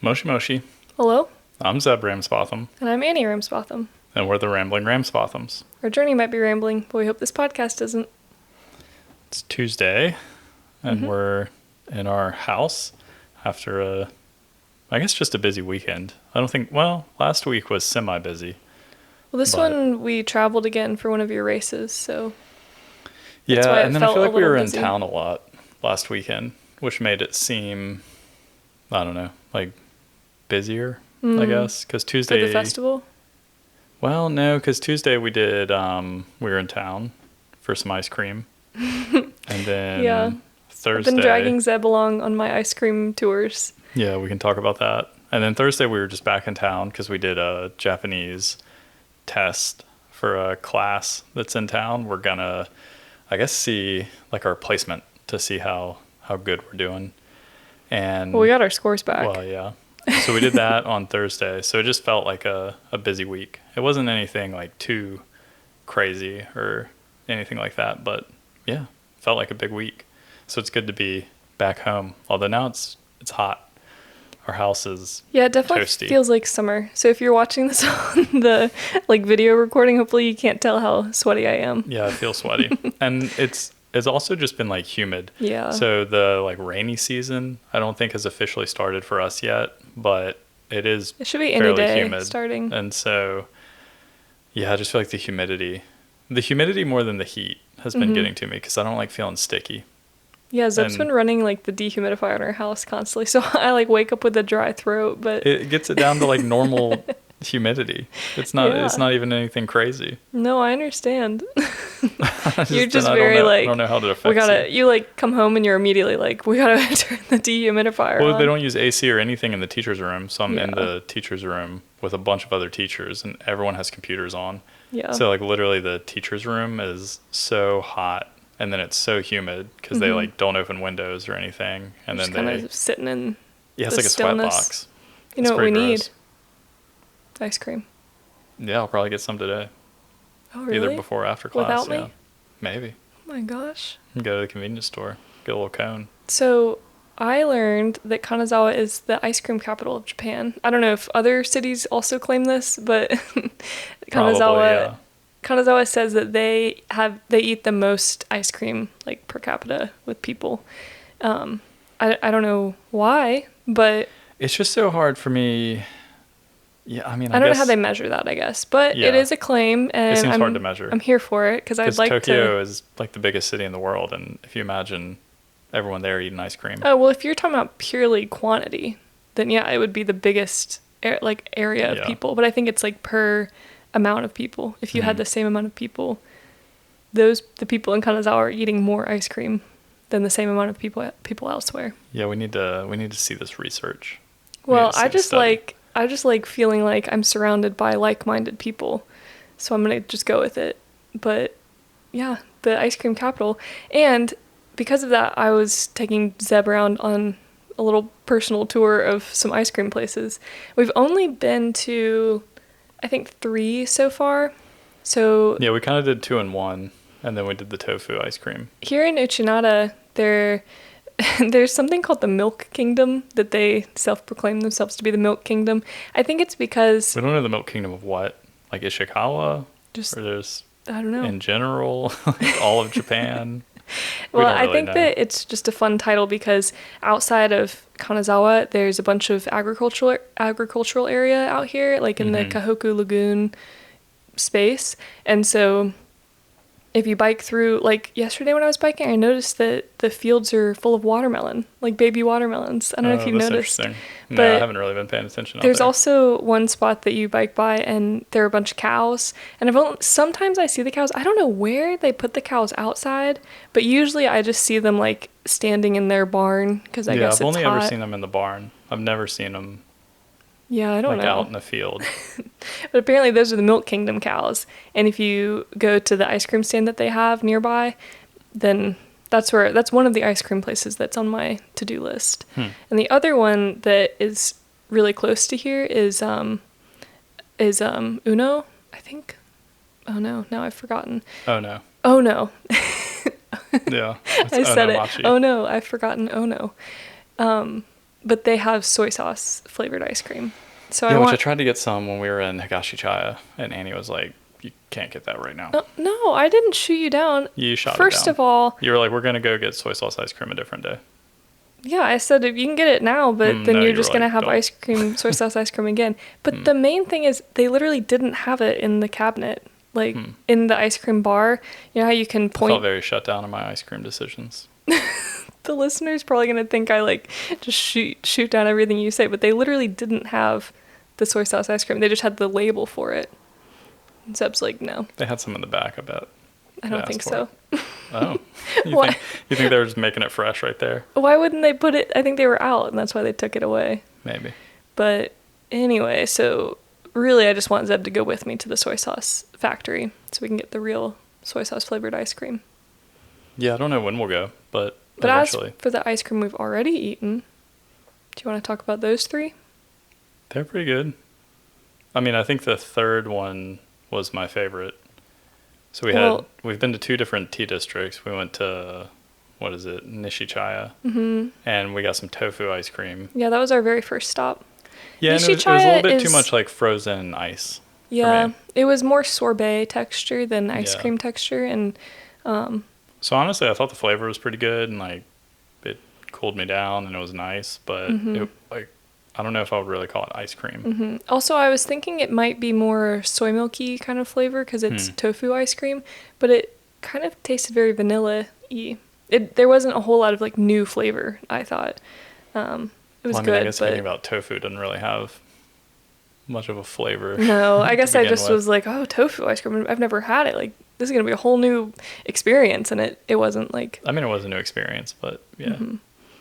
Moshi Moshi. Hello, I'm Zeb Ramsbotham, and I'm Annie Ramsbotham. and we're the Rambling Ramsbothams. Our journey might be rambling, but we hope this podcast isn't. It's Tuesday, and we're in our house after I guess just a busy weekend. Last week was semi-busy. Well, this one we traveled again for one of your races, so Yeah, why it and then I felt feel a like we little were in busy. town a lot last weekend, which made it seem, I don't know, like busier, I guess. Because for Tuesday... the festival. Well, no, because Tuesday we did, we were in town for some ice cream. And then Yeah. Thursday... I've been dragging Zeb along on my ice cream tours. Yeah, we can talk about that. And then Thursday we were just back in town because we did a Japanese test for a class that's in town. We're gonna, I guess, see like our placement to see how good we're doing. And Well, we got our scores back. well, yeah. So we did that on Thursday. So it just felt like a busy week. It wasn't anything like too crazy or anything like that, but yeah, felt like a big week. So it's good to be back home. Although now it's hot. Our house is Yeah, it definitely toasty. feels like summer. So if you're watching this on the video recording, hopefully you can't tell how sweaty I am. Yeah, I feel sweaty. And it's also just been like humid. Yeah. So the like rainy season, I don't think has officially started for us yet, but it is It should be any fairly day humid. starting. And so yeah, I just feel like the humidity more than the heat has been getting to me because I don't like feeling sticky. Yeah, Zeb's And- been running like the dehumidifier in our house constantly, so I like wake up with a dry throat. But It gets it down to like normal humidity. It's Yeah. not even anything crazy. no, I understand. I You're just I don't very know- like I don't know how to affect we gotta. it. You like come home and you're immediately like we gotta turn the dehumidifier Well, on. they don't use AC or anything in the teacher's room, so I'm in Yeah. the teacher's room with a bunch of other teachers, and everyone has computers on. Yeah. So like literally the teacher's room is so hot, and then it's so humid because they like don't open windows or anything, and just then kind they of sitting in. yeah, it's the like a sweat stillness. box. You It's know what we pretty need? gross. Ice cream. Yeah, I'll probably get some today, Oh really? either before or after class. Without me? Yeah, maybe Oh my gosh. go to the convenience store, get a little cone. So I learned that Kanazawa is the ice cream capital of Japan. I don't know if other cities also claim this, but Probably, yeah. Kanazawa says that they eat the most ice cream like per capita with people. I don't know why, but It's just so hard for me. Yeah, I mean, I don't know guess, how they measure that, I guess. But Yeah. it is a claim, and seems I'm hard to measure. I'm here for it because I'd Because like Tokyo to. is like the biggest city in the world, and if you imagine everyone there eating ice cream, Oh well, if you're talking about purely quantity, then yeah, it would be the biggest area of Yeah. people. But I think it's like per amount of people. If you had Mhm. the same amount of people, the people in Kanazawa are eating more ice cream than the same amount of people elsewhere. yeah, we need to see this research. We Well, need to see I the just study. like feeling like I'm surrounded by like-minded people, so I'm gonna just go with it. But yeah, the ice cream capital, and because of that, I was taking Zeb around on a little personal tour of some ice cream places. We've only been to, I think, 3 so far. So Yeah, we kind of did 2 in 1, and then we did the tofu ice cream. here in Uchinada, there's something called the Milk Kingdom that they self-proclaim themselves to be the Milk Kingdom. I think it's because We don't know the Milk Kingdom of what, like Ishikawa, just or there's I don't know. in general, like all of Japan. We Well, don't I really think know. that it's just a fun title because outside of Kanazawa, there's a bunch of agricultural area out here, like in the Kahoku Lagoon space. And so if you bike through, like yesterday when I was biking, I noticed that the fields are full of watermelon, like baby watermelons. I don't know if you've That's noticed. interesting. No, but I haven't really been paying attention. There's out there. also one spot that you bike by, and there are a bunch of cows. And sometimes I see the cows. I don't know where they put the cows outside, but usually I just see them like standing in their barn because I guess I've it's only hot. ever seen them in the barn. I've never seen them Yeah, I don't like know. out in the field. But apparently those are the Milk Kingdom cows. And if you go to the ice cream stand that they have nearby, then that's one of the ice cream places that's on my to-do list. And the other one that is really close to here is Uno, I think. Oh no, now I've forgotten. Oh no. Oh no. Yeah. I said it. Onomachi. Oh no, I've forgotten. Oh no. but they have soy sauce flavored ice cream. So which I tried to get some when we were in Higashichaya, and Annie was like, "You can't get that right now." No, I didn't shoot you down. You shot it First down. of all, you were like, "We're gonna go get soy sauce ice cream a different day." yeah, I said if you can get it now, but then No, you're you just were gonna like, have "Don't." ice cream, soy sauce ice cream again. But the main thing is they literally didn't have it in the cabinet, like in the ice cream bar. You know how you can I point. felt very shut down in my ice cream decisions. The listener's probably gonna think I like just shoot down everything you say, but they literally didn't have the soy sauce ice cream. They just had the label for it. And Zeb's like, no, They had some in the back, I bet. I don't think so. Oh, Why? You think they were just making it fresh right there? Why wouldn't they put it? I think they were out, and that's why they took it away. Maybe. But anyway, so really, I just want Zeb to go with me to the soy sauce factory so we can get the real soy sauce flavored ice cream. Yeah, I don't know when we'll go, but But eventually. as for the ice cream we've already eaten, do you want to talk about those three? They're pretty good. I mean, I think the third one was my favorite. So we've been to 2 different tea districts. We went to, Nishichaya. Mm-hmm. And we got some tofu ice cream. Yeah, that was our very first stop. Yeah, and it was a little bit too much like frozen ice. Yeah, it was more sorbet texture than ice Yeah. cream texture. And So honestly, I thought the flavor was pretty good, and like it cooled me down, and it was nice. But I don't know if I would really call it ice cream. also, I was thinking it might be more soy milky kind of flavor because it's tofu ice cream, but it kind of tasted very vanilla-y. There wasn't a whole lot of like new flavor, I thought. It was good, I guess but thinking about tofu doesn't really have much of a flavor. no, I guess I begin just with. was like, oh, tofu ice cream. I've never had it. Like, this is going to be a whole new experience. And it wasn't like. I mean, it was a new experience, but yeah.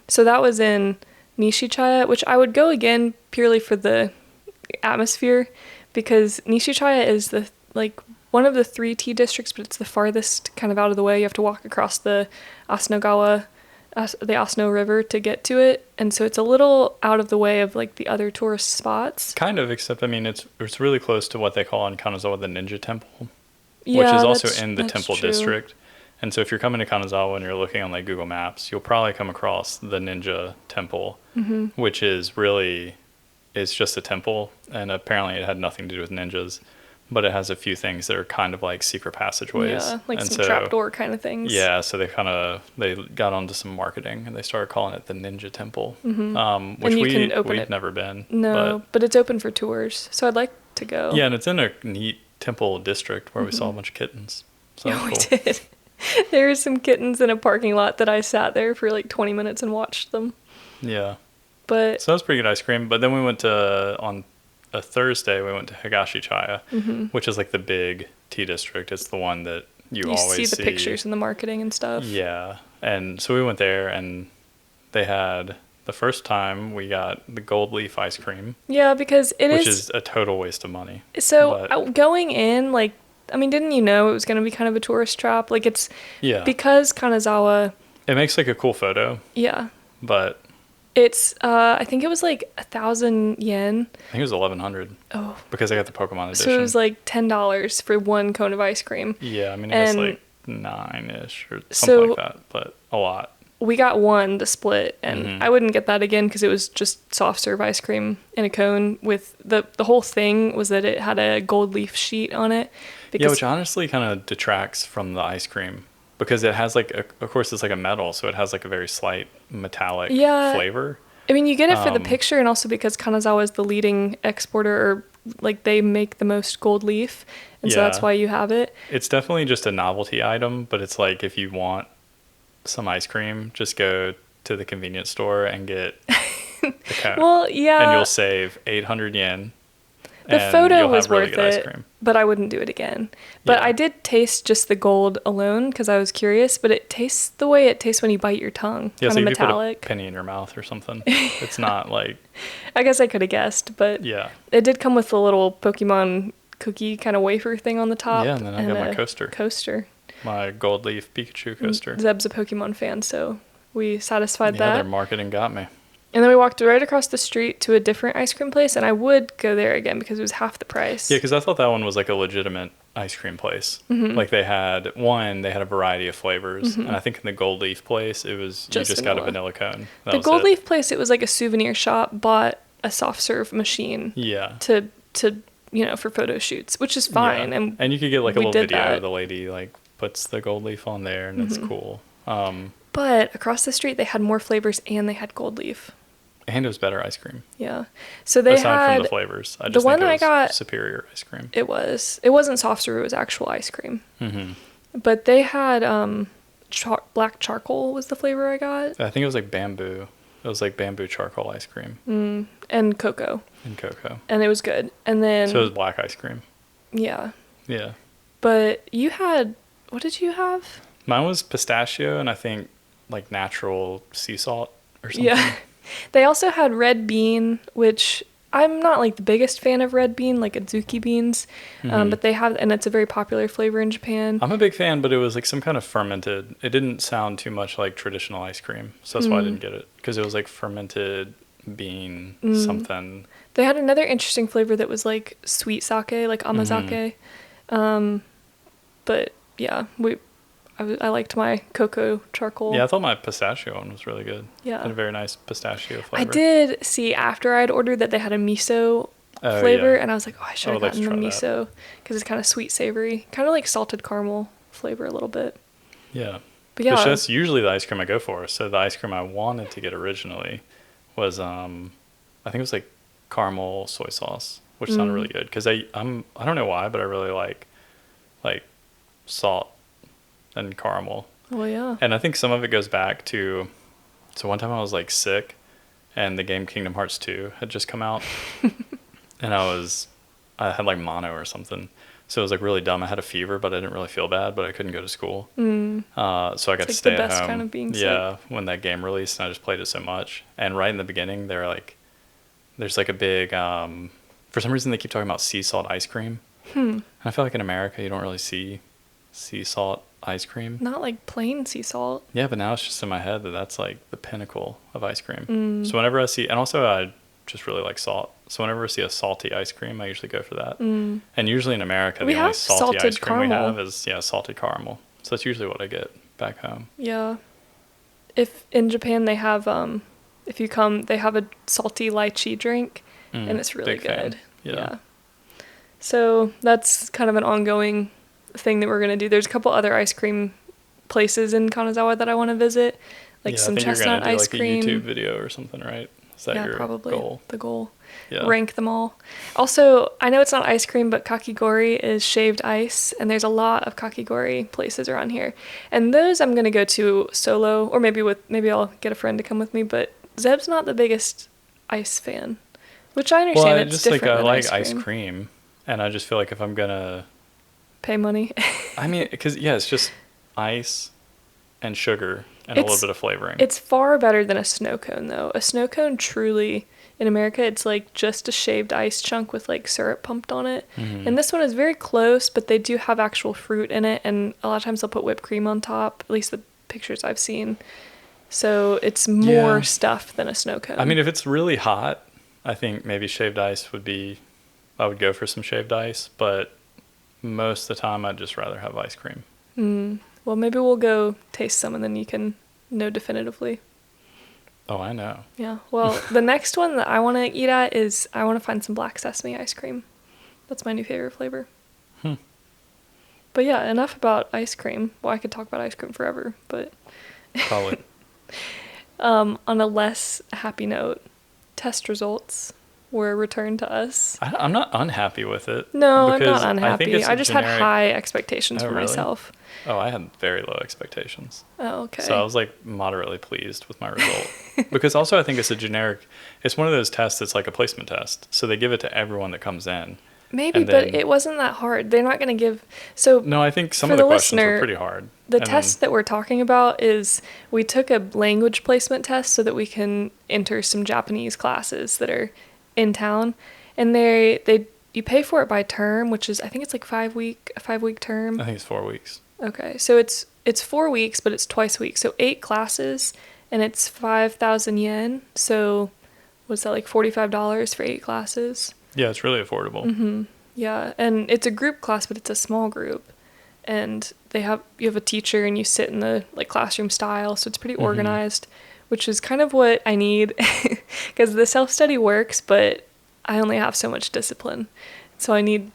So that was in Nishichaya, which I would go again purely for the atmosphere because Nishichaya is one of the 3 tea districts, but it's the farthest kind of out of the way. You have to walk across the the Asano River to get to it. And so it's a little out of the way of like the other tourist spots. Kind of, except I mean, it's really close to what they call in Kanazawa the Ninja Temple, Yeah, which is also in the that's Temple true. District. And so if you're coming to Kanazawa and you're looking on like Google Maps, you'll probably come across the Ninja Temple, which is really, it's just a temple. And apparently it had nothing to do with ninjas, but it has a few things that are kind of like secret passageways. Yeah, like and some trapdoor kind of things. Yeah, so they got onto some marketing and they started calling it the Ninja Temple, which And you can open we'd it. never been. No, but it's open for tours. So I'd like to go. Yeah, and it's in a neat temple district where we saw a bunch of kittens. So Yeah, that we was cool. did. There were some kittens in a parking lot that I sat there for like 20 minutes and watched them. Yeah. But So that was pretty good ice cream. But then we went on a Thursday, we went to Higashichaya, which is like the big tea district. It's the one that you always see the pictures and the marketing and stuff. Yeah. And so we went there and they had, the first time we got the gold leaf ice cream. Yeah, because which is a total waste of money. So But- going in, like, I mean, didn't you know it was going to be kind of a tourist trap? Like, it's Yeah. because Kanazawa, It makes like a cool photo, yeah, but it's, I think it was like 1,000 yen. I think it was 1,100 Oh, because I got the Pokemon edition. so it was like $10 for one cone of ice cream. Yeah, I mean, it was And like 9-ish or something so- like that, but a lot. We got one to split, and Mm-hmm. I wouldn't get that again because it was just soft serve ice cream in a cone. With the whole thing was that it had a gold leaf sheet on it. Yeah, which honestly kind of detracts from the ice cream because it has like, of course, it's like a metal, so it has like a very slight metallic flavor. I mean, you get it for the picture, and also because Kanazawa is the leading exporter, or like they make the most gold leaf, and so that's Yeah. why you have it. It's definitely just a novelty item, but it's like if you want some ice cream, just go to the convenience store and get the cone. Well, yeah, And you'll save 800 yen. the and photo you'll was have really worth good ice it, cream. but I wouldn't do it again. But Yeah. I did taste just the gold alone because I was curious. But it tastes the way it tastes when you bite your tongue, Yeah, so kind you of could put a metallic. penny in your mouth or something. It's not like, I guess I could have guessed, but yeah. it did come with a little Pokemon cookie kind of wafer thing on the top. Yeah, and then I got my a coaster. Coaster. My gold leaf Pikachu coaster. Zeb's a Pokemon fan, so we satisfied Yeah, their that. marketing got me. And then we walked right across the street to a different ice cream place, and I would go there again because it was half the price. Yeah, because I thought that one was like a legitimate ice cream place. Like they had a variety of flavors, and I think in the Gold Leaf place, it was you just got a vanilla cone. The Gold Leaf place, it was like a souvenir shop, bought a soft serve machine. Yeah. To for photo shoots, which is fine. Yeah. And you could get like a little video. The lady like puts the Gold Leaf on there, and it's cool. But across the street, they had more flavors, and they had Gold Leaf. And it was better ice cream. Yeah. So they aside had from the flavors. I just think it was superior ice cream. It was. It wasn't soft serve. It was actual ice cream. Mm-hmm. But they had black charcoal was the flavor I got. I think it was like bamboo. It was like bamboo charcoal ice cream. And cocoa. And it was good. And then... So it was black ice cream. Yeah. Yeah. But you had... What did you have? Mine was pistachio and I think like natural sea salt or something. Yeah. They also had red bean, which I'm not like the biggest fan of red bean, like Adzuki beans. But they have... And it's a very popular flavor in Japan. I'm a big fan, but it was like some kind of fermented... It didn't sound too much like traditional ice cream. So that's why I didn't get it. Because it was like fermented bean something. They had another interesting flavor that was like sweet sake, like amazake. But yeah, I liked my cocoa charcoal. Yeah, I thought my pistachio one was really good. Yeah. It had a very nice pistachio flavor. I did see after I'd ordered that they had a miso flavor, and I was like, oh, I should have gotten the miso because it's kind of sweet savory, kind of like salted caramel flavor a little bit. Yeah. But yeah. Which that's usually the ice cream I go for. So the ice cream I wanted to get originally was, I think it was like caramel soy sauce, which sounded really good because I don't know why, but I really like salt and caramel. Oh yeah. And I think some of it goes back to, so one time I was like sick and the game Kingdom Hearts 2 had just come out and I had like mono or something. So it was like really dumb. I had a fever, but I didn't really feel bad, but I couldn't go to school. So I got to stay at home. It's the best kind of being sick. Yeah, when that game released, and I just played it so much. And right in the beginning, there's like a big, for some reason they keep talking about sea salt ice cream. And I feel like in America, you don't really see sea salt ice cream. Not like plain sea salt. Yeah, but now it's just in my head that that's like the pinnacle of ice cream. So whenever I see, and also I just really like salt. So whenever I see a salty ice cream, I usually go for that. And usually in America, the only salty ice cream we have is salted caramel. So that's usually what I get back home. Yeah. If in Japan they have, if you come, they have a salty lychee drink, and it's really good. Yeah. So that's kind of an ongoing thing that we're going to do. There's a couple other ice cream places in Kanazawa that I want to visit, like some chestnut ice cream. Like a YouTube video or something, right? Is that your probably goal? The goal. Yeah. Rank them all. Also, I know it's not ice cream, but kakigori is shaved ice, and there's a lot of kakigori places around here. And those I'm going to go to solo, or maybe I'll get a friend to come with me, but Zeb's not the biggest ice fan, which I understand. It's different than I like ice cream, and I just feel like if I'm going to pay money. I mean, because it's just ice and sugar and a little bit of flavoring. It's far better than a snow cone, though. A snow cone truly, in America, it's like just a shaved ice chunk with like syrup pumped on it. And this one is very close, but they do have actual fruit in it, and a lot of times they'll put whipped cream on top, at least the pictures I've seen. So it's more stuff than a snow cone. I mean, if it's really hot, I think maybe shaved ice I would go for some shaved ice, but most of the time I'd just rather have ice cream. Well, maybe we'll go taste some and then you can know definitively. Oh, I know. Yeah. Well, the next one that I want to eat at is I want to find some black sesame ice cream. That's my new favorite flavor. But yeah, enough about ice cream. Well, I could talk about ice cream forever, but... Probably. On a less happy note, test results were returned to us. I'm not unhappy with it. No, I'm not unhappy. I just had high expectations for myself. Oh, I had very low expectations. Oh, okay. So I was like moderately pleased with my result. Because also I think it's one of those tests that's like a placement test. So they give it to everyone that comes in. Maybe, but it wasn't that hard. They're not going to give... So no, I think some of the questions were pretty hard. The test that we're talking about is we took a language placement test so that we can enter some Japanese classes that are in town. And you pay for it by term, which is, I think it's like a 5-week term. I think it's 4 weeks. Okay, so it's 4 weeks, but it's twice a week. So 8 classes, and it's 5,000 yen. So what's that, like $45 for 8 classes? Yeah, it's really affordable. Yeah, and it's a group class, but it's a small group. And you have a teacher and you sit in the like classroom style, so it's pretty organized, which is kind of what I need because the self-study works, but I only have so much discipline. So I need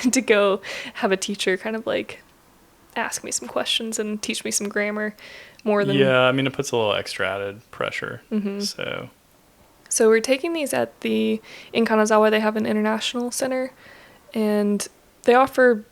to go have a teacher kind of like ask me some questions and teach me some grammar more than... Yeah, I mean, it puts a little extra added pressure. So we're taking these in Kanazawa, they have an international center, and they offer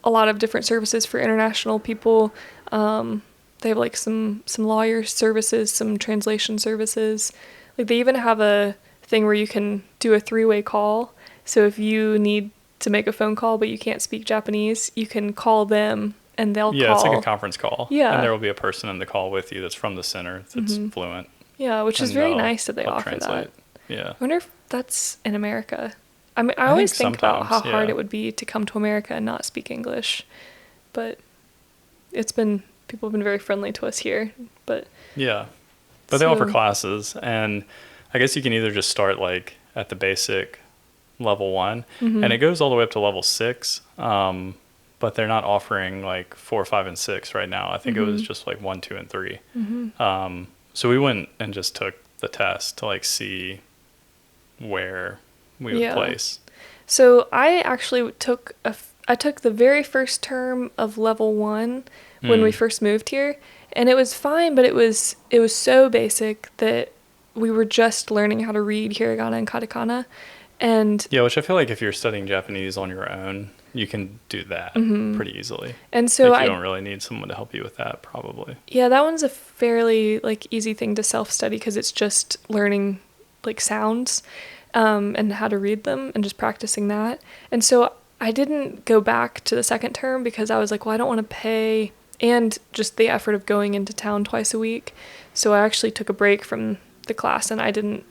a lot of different services for international people. They have like some lawyer services, some translation services. Like they even have a thing where you can do a 3-way call. So if you need to make a phone call but you can't speak Japanese, you can call them and they'll call. Yeah, it's like a conference call. Yeah. And there will be a person in the call with you that's from the center that's fluent. Yeah, which is very nice that they offer translate. that. Yeah. I wonder if that's in America. I mean, I always think about how hard it would be to come to America and not speak English, but people have been very friendly to us here. But yeah, but they offer classes, and I guess you can either just start like at the basic level 1, and it goes all the way up to level 6. But they're not offering like 4, 5, and 6 right now. I think it was just like 1, 2, and 3. So we went and just took the test to like see where we would place. So I actually took the very first term of level 1 when we first moved here, and it was fine, but it was so basic that we were just learning how to read hiragana and katakana. And yeah, which I feel like if you're studying Japanese on your own, you can do that pretty easily. And so like you don't really need someone to help you with that, probably. Yeah, that one's a fairly like easy thing to self-study because it's just learning like sounds and how to read them and just practicing that. And so I didn't go back to the second term because I was like, well, I don't want to pay and just the effort of going into town twice a week. So I actually took a break from the class and I didn't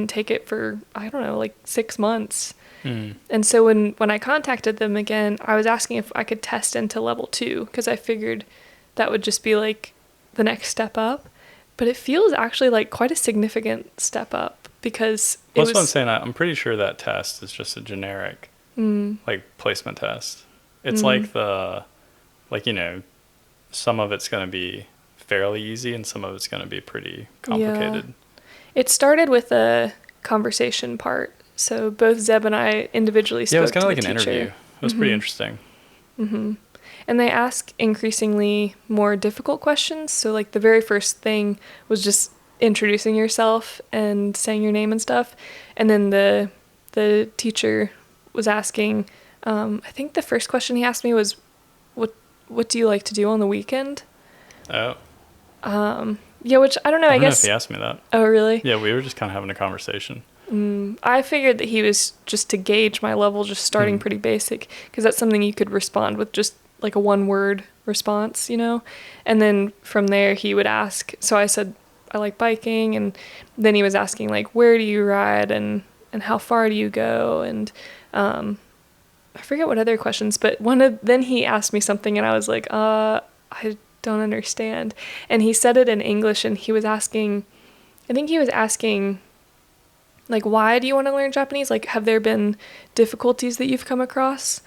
take it for, I don't know, like 6 months. And so when I contacted them again, I was asking if I could test into level 2 because I figured that would just be like the next step up. But it feels actually like quite a significant step up because well, that's what I'm saying. I'm pretty sure that test is just a generic like placement test. It's like some of it's going to be fairly easy and some of it's going to be pretty complicated. Yeah. It started with a conversation part. So both Zeb and I individually spoke to the teacher. Yeah, it was kind of like an interview. It was pretty interesting. And they ask increasingly more difficult questions. So like the very first thing was just introducing yourself and saying your name and stuff. And then the teacher was asking, I think the first question he asked me was, what do you like to do on the weekend? Oh. Yeah, which I don't know. I guess know if he asked me that. Oh, really? Yeah, we were just kind of having a conversation. I figured that he was just to gauge my level, just starting pretty basic, because that's something you could respond with just like a 1-word response, and then from there he would ask. So I said I like biking, and then he was asking like, where do you ride and how far do you go, and I forget what other questions, but then he asked me something and I was like, I don't understand, and he said it in English, and he was asking, I think he was asking, like, why do you want to learn Japanese? Like, have there been difficulties that you've come across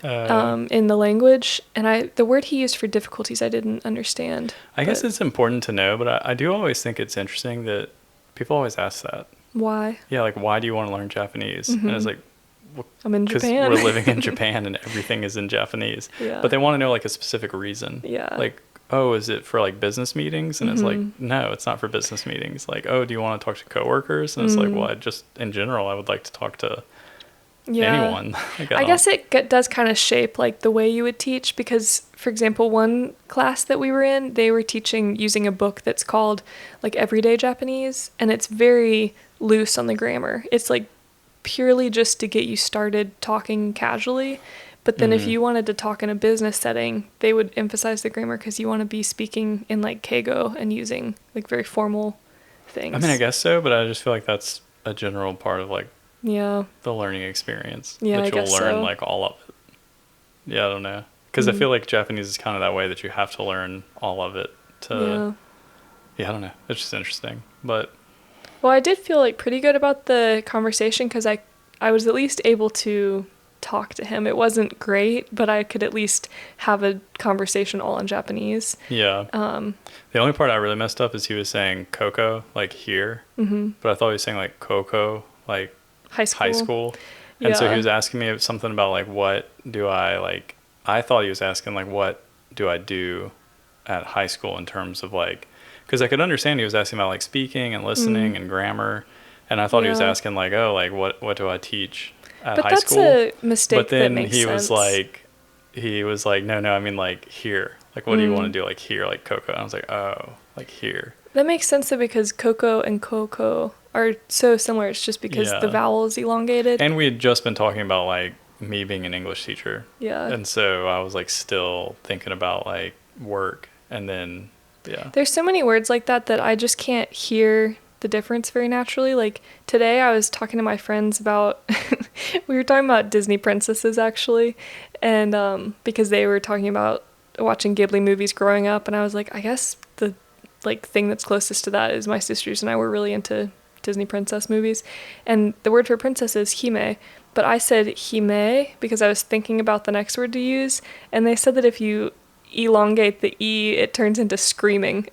in the language? And the word he used for difficulties, I didn't understand. I guess it's important to know, but I do always think it's interesting that people always ask that. Why? Yeah, like, why do you want to learn Japanese? And it's like, I'm in Japan. Because we're living in Japan and everything is in Japanese. Yeah. But they want to know, like, a specific reason. Yeah. Like, oh, is it for like business meetings? And it's like, no, it's not for business meetings. Like, oh, do you want to talk to coworkers? And it's like, well, in general, I would like to talk to anyone. Like, I guess it does kind of shape like the way you would teach, because for example, one class that we were in, they were teaching using a book that's called like Everyday Japanese, and it's very loose on the grammar. It's like purely just to get you started talking casually. But then if you wanted to talk in a business setting, they would emphasize the grammar because you want to be speaking in like keigo and using like very formal things. I mean, I guess so, but I just feel like that's a general part of like the learning experience. Yeah, that you'll learn like all of it. Yeah, I don't know. Because I feel like Japanese is kind of that way, that you have to learn all of it to, yeah, I don't know. It's just interesting. But Well, I did feel like pretty good about the conversation because I was at least able to talk to him. It wasn't great, but I could at least have a conversation all in Japanese. yeah. The only part I really messed up is he was saying Coco, like here. Mm-hmm. But I thought he was saying like Coco, like High school. And so Yeah. he was asking me something about like, what do I like, I thought he was asking like, what do I do at high school in terms of like, because I could understand he was asking about like speaking and listening and grammar. And I thought he was Yeah. asking like, oh, like what do I teach at But high that's school? a mistake But then that makes he sense. was like, no, I mean like here. Like, what do you want to do? Like here, like Coco. And I was like, oh, like here. That makes sense though because Coco and Coco are so similar. It's just because the vowel is elongated. And we had just been talking about like me being an English teacher. Yeah. And so I was like still thinking about like work, and then There's so many words like that I just can't hear the difference very naturally. Like today I was talking to my friends about we were talking about Disney princesses actually, and because they were talking about watching Ghibli movies growing up, and I was like, I guess the like thing that's closest to that is my sisters and I were really into Disney princess movies, and the word for princess is hime, but I said hime because I was thinking about the next word to use, and they said that if you elongate the E, it turns into screaming.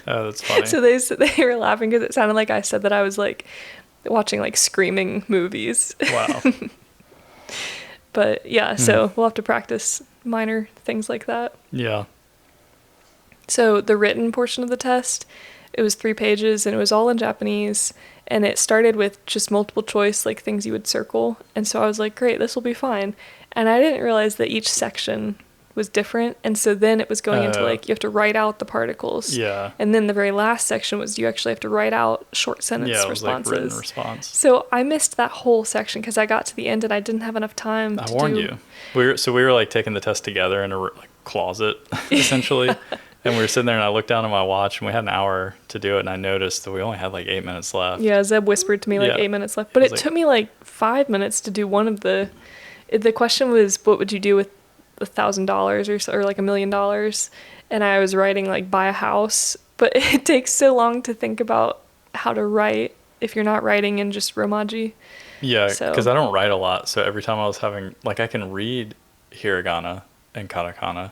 Oh, that's funny. So they were laughing because it sounded like I said that I was like watching like screaming movies. Wow. But yeah, so we'll have to practice minor things like that. Yeah. So the written portion of the test, it was 3 pages and it was all in Japanese, and it started with just multiple choice, like things you would circle. And so I was like, great, this will be fine. And I didn't realize that each section was different, and so then it was going into like you have to write out the particles. Yeah. And then the very last section was you actually have to write out short sentence responses. Yeah, it was like written response. So I missed that whole section because I got to the end and I didn't have enough time. I warned you. We were like taking the test together in a like closet essentially, and we were sitting there and I looked down at my watch and we had an hour to do it, and I noticed that we only had like 8 minutes left. Yeah, Zeb whispered to me like 8 minutes left, but it like, took me like 5 minutes to do one of the question was what would you do with $1,000 or like $1 million, and I was writing like buy a house, but it takes so long to think about how to write if you're not writing in just Romaji. Yeah, because I don't write a lot, so every time I was having like I can read hiragana and katakana,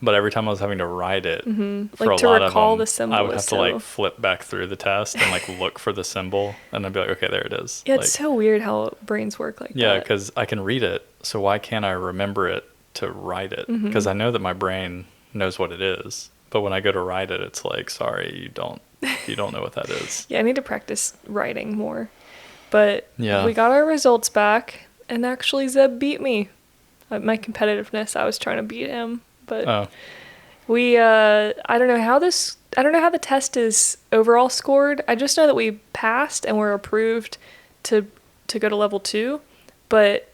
but every time I was having to write it for like a to lot recall of them, the symbol, I would have to like flip back through the test and like look for the symbol, and I'd be like, okay, there it is. Yeah, like, it's so weird how brains work like that. Yeah, because I can read it, so why can't I remember it to write it? Because I know that my brain knows what it is, but when I go to write it, it's like, sorry, you don't know what that is. Yeah, I need to practice writing more. But yeah, we got our results back, and actually Zeb beat me. My competitiveness, I was trying to beat him, but we I don't know how the test is overall scored. I just know that we passed and were approved to go to level 2, but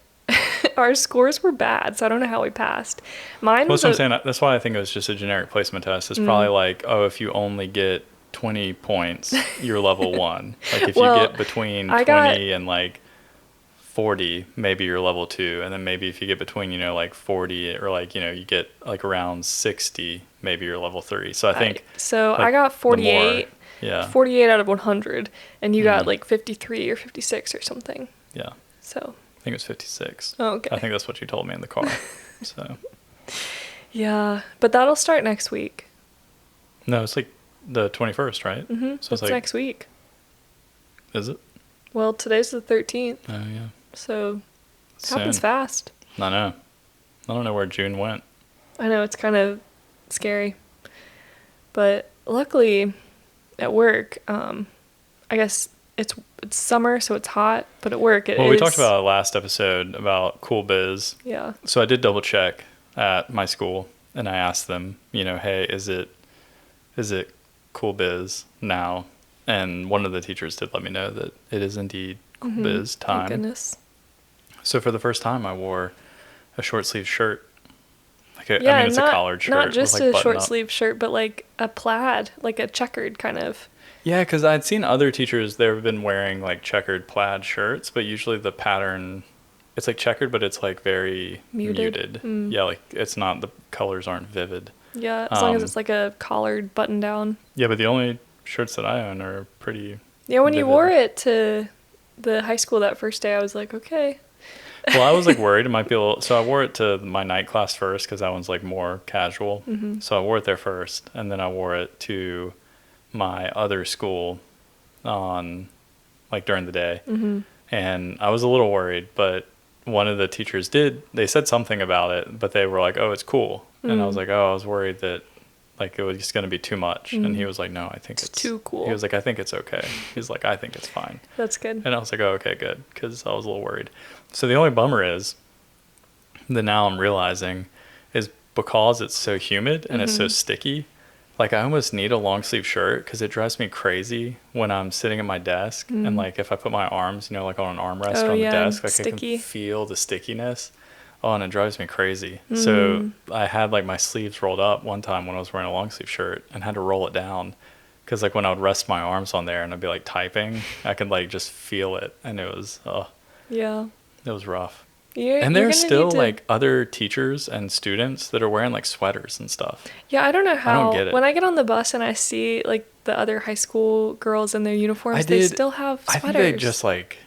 our scores were bad, so I don't know how we passed. Mine was I'm saying. That's why I think it was just a generic placement test. It's probably like, oh, if you only get 20 points, you're level 1. Like if you get between 20 and like 40, maybe you're level 2, and then maybe if you get between like 40 or like you get like around 60, maybe you're level 3. So I think I got 48. Yeah. 48 out of 100, and you got like 53 or 56 or something. Yeah. So I think it was 56. Oh, okay. I think that's what you told me in the car. So. Yeah, but that'll start next week. No, it's like the 21st, right? Mm-hmm. So it's like next week. Is it? Well, today's the 13th. Oh, yeah. So it happens fast. I know. I don't know where June went. I know, it's kind of scary. But luckily at work, I guess it's summer, so it's hot, but at work it is. Well, we talked about it last episode about Cool Biz. Yeah. So I did double check at my school, and I asked them, hey, is it Cool Biz now? And one of the teachers did let me know that it is indeed Cool Biz time. Oh, goodness. So for the first time, I wore a short sleeve shirt. I mean, it's a collared shirt. Not just with, like, a short sleeve shirt, but like a plaid, like a checkered kind of. Yeah, because I'd seen other teachers, they've been wearing like checkered plaid shirts, but usually the pattern, it's like checkered, but it's like very muted. Mm. Yeah, like it's not, the colors aren't vivid. Yeah, as long as it's like a collared button down. Yeah, but the only shirts that I own are pretty Yeah, when you vivid. wore it to the high school that first day, I was like, okay. Well, I was like worried it might be a little. So I wore it to my night class first because that one's like more casual. Mm-hmm. So I wore it there first, and then I wore it to my other school on like during the day. Mm-hmm. And I was a little worried, but one of the teachers they said something about it, but they were like, "Oh, it's cool." And I was like, "Oh, I was worried that like it was just going to be too much." And he was like, "No, I think it's too cool." He was like, "I think it's okay." He's like, "I think it's fine." That's good. And I was like, "Oh, okay, good," because I was a little worried. So the only bummer is that now I'm realizing is because it's so humid and it's so sticky. Like I almost need a long sleeve shirt because it drives me crazy when I'm sitting at my desk and like if I put my arms, like on an armrest on the desk, like I can feel the stickiness. Oh, and it drives me crazy. So I had like my sleeves rolled up one time when I was wearing a long sleeve shirt and had to roll it down because like when I would rest my arms on there and I'd be like typing, I could like just feel it, and it was it was rough. And there's still like other teachers and students that are wearing like sweaters and stuff. Yeah, I don't know how. I don't get it. When I get on the bus and I see like the other high school girls in their uniforms, they still have sweaters. I think they just like,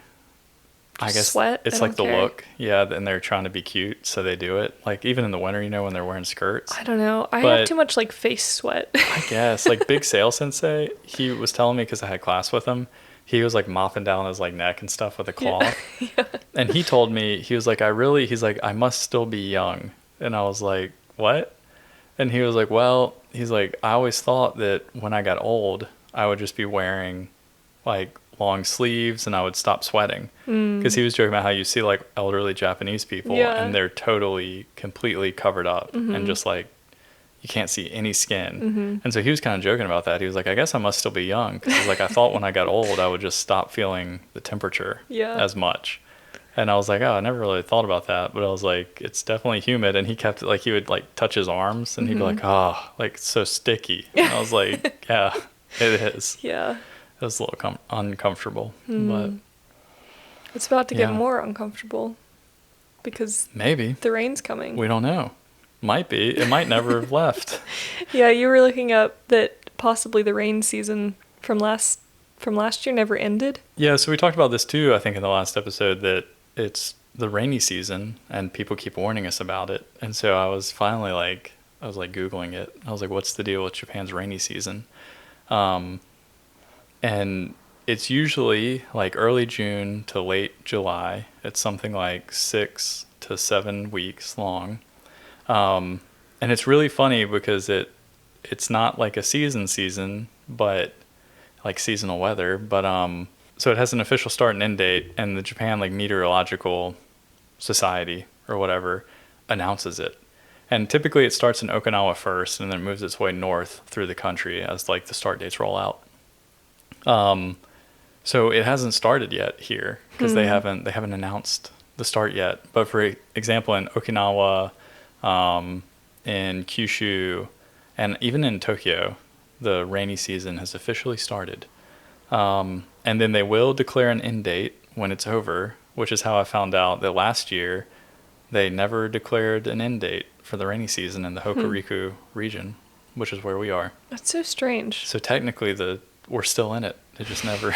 I guess sweat. It's like the look. Yeah, and they're trying to be cute, so they do it. Like even in the winter, when they're wearing skirts. I don't know. I have too much like face sweat. I guess like Big Sale Sensei, he was telling me because I had class with him. He was like mopping down his like neck and stuff with a cloth. Yeah. And he told me, he was like, he's like, I must still be young. And I was like, what? And he was like, well, he's like, I always thought that when I got old, I would just be wearing like long sleeves and I would stop sweating. Because he was joking about how you see like elderly Japanese people and they're totally, completely covered up and just like, you can't see any skin. And so he was kind of joking about that. He was like, I guess I must still be young. Because like, I thought when I got old, I would just stop feeling the temperature as much. And I was like, oh, I never really thought about that. But I was like, it's definitely humid. And he kept like, he would like touch his arms and he'd be like, oh, like it's so sticky. And I was like, yeah, it is. Yeah. It was a little uncomfortable. But it's about to get more uncomfortable because maybe the rain's coming. We don't know. Might be. It might never have left. Yeah, you were looking up that possibly the rain season from last year never ended. Yeah, so we talked about this too, I think, in the last episode, that it's the rainy season and people keep warning us about it. And so I was finally like, Googling it. I was like, what's the deal with Japan's rainy season? And it's usually like early June to late July. It's something like 6 to 7 weeks long. And it's really funny because it's not like a season, but like seasonal weather. But so it has an official start and end date, and the Japan like Meteorological Society or whatever announces it. And typically it starts in Okinawa first, and then moves its way north through the country as like the start dates roll out. So it hasn't started yet here because they haven't announced the start yet. But for example, in Okinawa, in Kyushu, and even in Tokyo, the rainy season has officially started. And then they will declare an end date when it's over, which is how I found out that last year they never declared an end date for the rainy season in the Hokuriku region, which is where we are. That's so strange. So technically we're still in it. It just never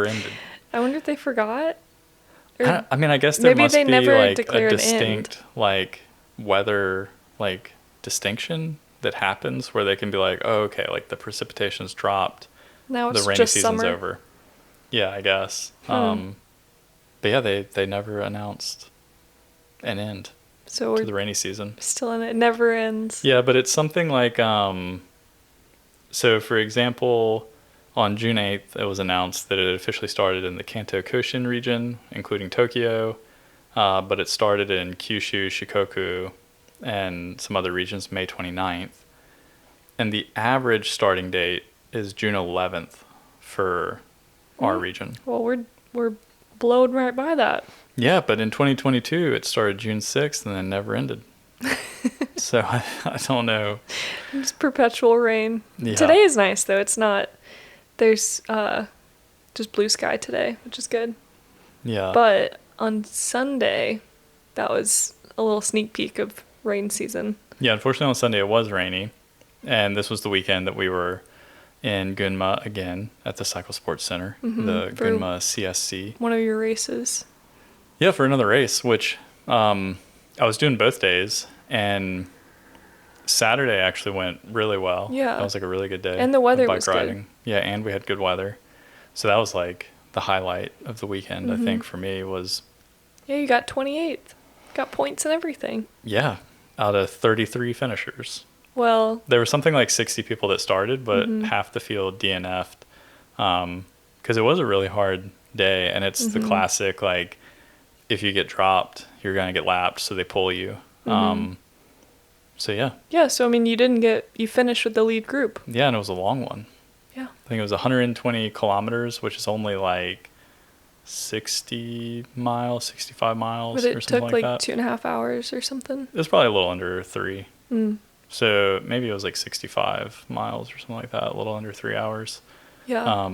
ended. I wonder if they forgot. I mean, I guess there must be like a distinct like weather like distinction that happens where they can be like, oh, okay, like the precipitation's dropped, now it's the rainy just season's summer. over. Yeah, I guess. But yeah, they never announced an end to the rainy season. Still in it. It never ends. Yeah, but it's something like so for example, on June 8th, it was announced that it had officially started in the Kanto Koshin region, including Tokyo, but it started in Kyushu, Shikoku, and some other regions May 29th. And the average starting date is June 11th for our region. Well, we're blowed right by that. Yeah, but in 2022, it started June 6th and then never ended. So I don't know. It's perpetual rain. Yeah. Today is nice, though. It's not... There's just blue sky today, which is good. Yeah. But on Sunday, that was a little sneak peek of rain season. Yeah, unfortunately on Sunday it was rainy, and this was the weekend that we were in Gunma again at the Cycle Sports Center, the Gunma CSC. One of your races. Yeah, for another race, which I was doing both days, and Saturday actually went really well. Yeah. That was like a really good day. And the weather of bike was riding. good. Yeah, and we had good weather. So that was like the highlight of the weekend, I think, for me was... Yeah, you got 28th. Got points and everything. Yeah, out of 33 finishers. Well... There was something like 60 people that started, but half the field DNF'd. Because it was a really hard day, and it's the classic, like, if you get dropped, you're going to get lapped, so they pull you. So, yeah. Yeah, so, I mean, you finished with the lead group. Yeah, and it was a long one. Yeah. I think it was 120 kilometers, which is only like 60 miles, 65 miles, But or it something took like that. 2.5 hours or something. It was probably a little under 3. So maybe it was like 65 miles or something like that, a little under 3 hours. Yeah.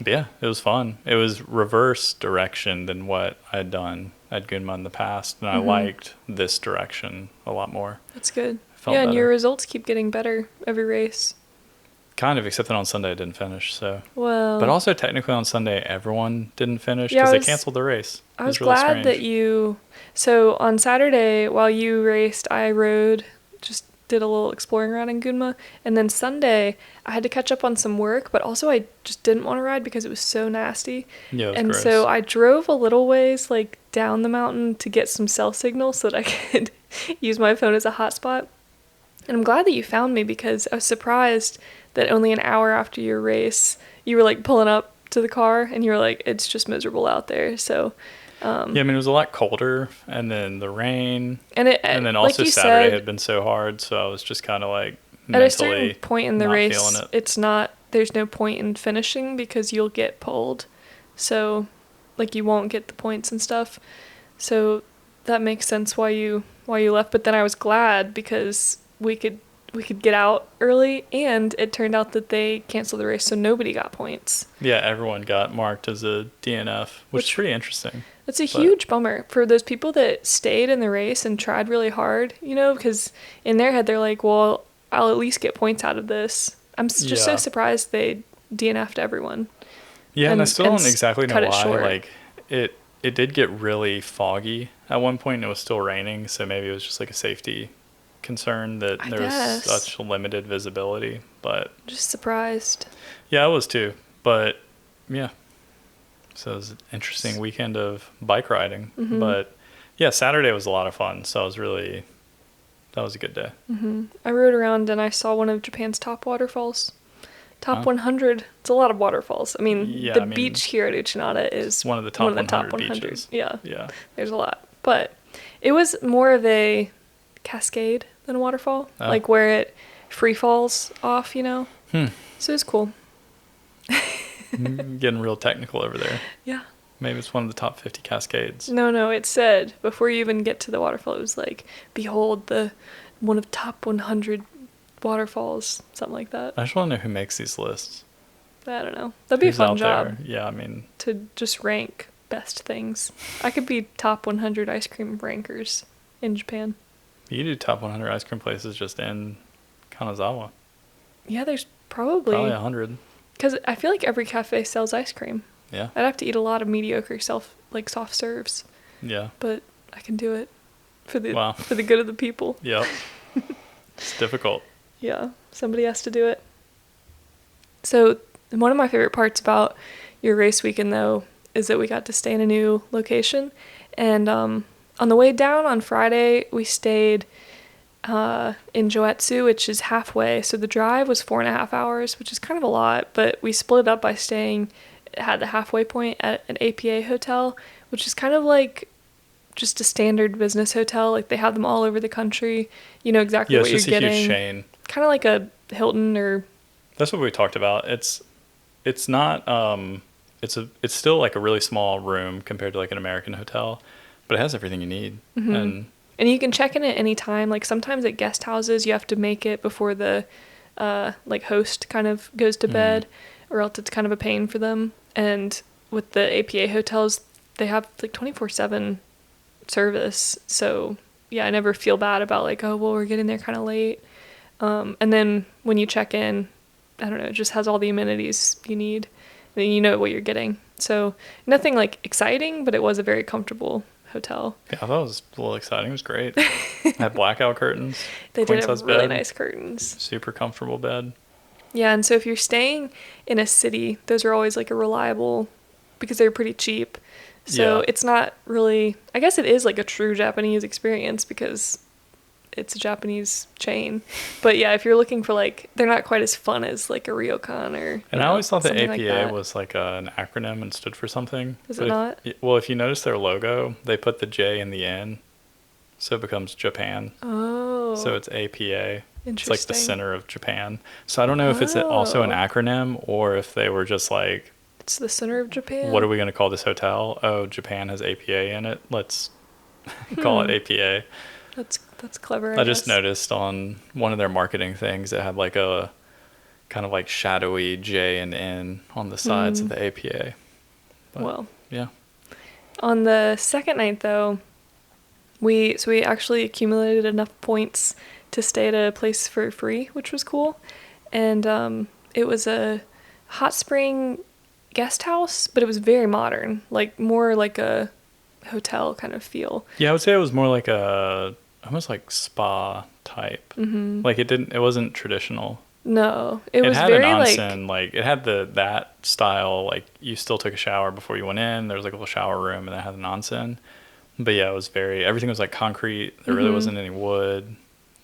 But yeah, it was fun. It was reverse direction than what I'd done at Gunma in the past, and I liked this direction a lot more. That's good. Felt Yeah, and better. your results keep getting better every race. Kind of, except that on Sunday I didn't finish. So, Well... but also technically on Sunday everyone didn't finish Yeah, because they canceled the race. I was It really glad that strange. you... So on Saturday, while you raced, I rode, just did a little exploring around in Gunma. And then Sunday, I had to catch up on some work, but also I just didn't want to ride because it was so nasty. Yeah, it was and gross. so I drove a little ways, like, down the mountain to get some cell signal so that I could use my phone as a hotspot. And I'm glad that you found me because I was surprised that only an hour after your race, you were, like, pulling up to the car and you were like, it's just miserable out there. So... yeah, I mean, it was a lot colder, and then the rain, and then like also you Saturday said, had been so hard, so I was just kind of like at a certain mentally point in the not race, feeling it. there's no point in finishing because you'll get pulled. So, like, you won't get the points and stuff. So that makes sense why you left. But then I was glad because we could get out early, and it turned out that they canceled the race, so nobody got points. Yeah, everyone got marked as a DNF, which is pretty interesting. It's a huge bummer for those people that stayed in the race and tried really hard, because in their head they're like, well, I'll at least get points out of this. I'm just so surprised they DNF'd everyone. Yeah, and I still don't exactly know why. Short. Like, it did get really foggy at one point, and it was still raining, so maybe it was just like a safety concern that there was such limited visibility. But just surprised. Yeah, I was too. But yeah. So it was an interesting weekend of bike riding. But yeah, Saturday was a lot of fun. So that was a good day. I rode around and I saw one of Japan's top waterfalls. Top 100. It's a lot of waterfalls. I mean, beach here at Uchinada is one of the top 100 beaches. Yeah. Yeah. There's a lot. But it was more of a cascade than a waterfall. Like where it free falls off, So it was cool. Getting real technical over there. Yeah. Maybe it's one of the top 50 cascades. No, it said before you even get to the waterfall, it was like, behold one of top 100 waterfalls, something like that. I just want to know who makes these lists. I don't know. That'd be a fun job. There? Yeah, I mean, to just rank best things. I could be top 100 ice cream rankers in Japan. You do top 100 ice cream places just in Kanazawa. Yeah, there's probably 100. Because I feel like every cafe sells ice cream. Yeah. I'd have to eat a lot of mediocre soft serves. Yeah. But I can do it for the good of the people. Yep. It's difficult. Yeah, somebody has to do it. So one of my favorite parts about your race weekend, though, is that we got to stay in a new location. And on the way down on Friday, we stayed in Joetsu, which is halfway. So the drive was 4.5 hours, which is kind of a lot. But we split it up by staying at the halfway point at an APA hotel, which is kind of like just a standard business hotel. Like, they have them all over the country. You know exactly what you're getting. Yeah, it's just a huge chain. Kind of like a Hilton or... That's what we talked about. It's not... It's still like a really small room compared to like an American hotel, but it has everything you need. And you can check in at any time. Like, sometimes at guest houses, you have to make it before the host kind of goes to bed, or else it's kind of a pain for them. And with the APA hotels, they have like 24/7 service, so yeah, I never feel bad about like, oh, well, we're getting there kind of late. And then when you check in, I don't know, it just has all the amenities you need. And you know what you're getting. So nothing like exciting, but it was a very comfortable hotel. Yeah, I thought it was a little exciting. It was great. Had blackout curtains. They did have really bed, nice curtains. Super comfortable bed. Yeah, and so if you're staying in a city, those are always like a reliable, because they're pretty cheap. So it's not really, I guess it is like a true Japanese experience because it's a Japanese chain. But yeah, if you're looking for like, they're not quite as fun as like a ryokan or. And I always thought that APA like was like an acronym and stood for something. Is it not? Well, if you notice their logo, they put the J in the N, so it becomes Japan. Oh. So it's APA. Interesting. It's like the center of Japan. So I don't know if it's also an acronym or if they were just like, it's the center of Japan. What are we going to call this hotel? Oh, Japan has APA in it. Let's call it APA. That's clever. I just noticed on one of their marketing things, it had like a kind of like shadowy J and N on the sides of the APA. But, well, yeah. On the second night, though, we actually accumulated enough points to stay at a place for free, which was cool. And it was a hot spring guest house, but it was very modern, like more like a hotel kind of feel. Yeah, I would say it was more like almost like spa type. Mm-hmm. Like it wasn't traditional. No, it was had very an onsen, like it had that style. Like you still took a shower before you went in. There was like a little shower room, and it had an onsen. But yeah, it was everything was like concrete. There really wasn't any wood.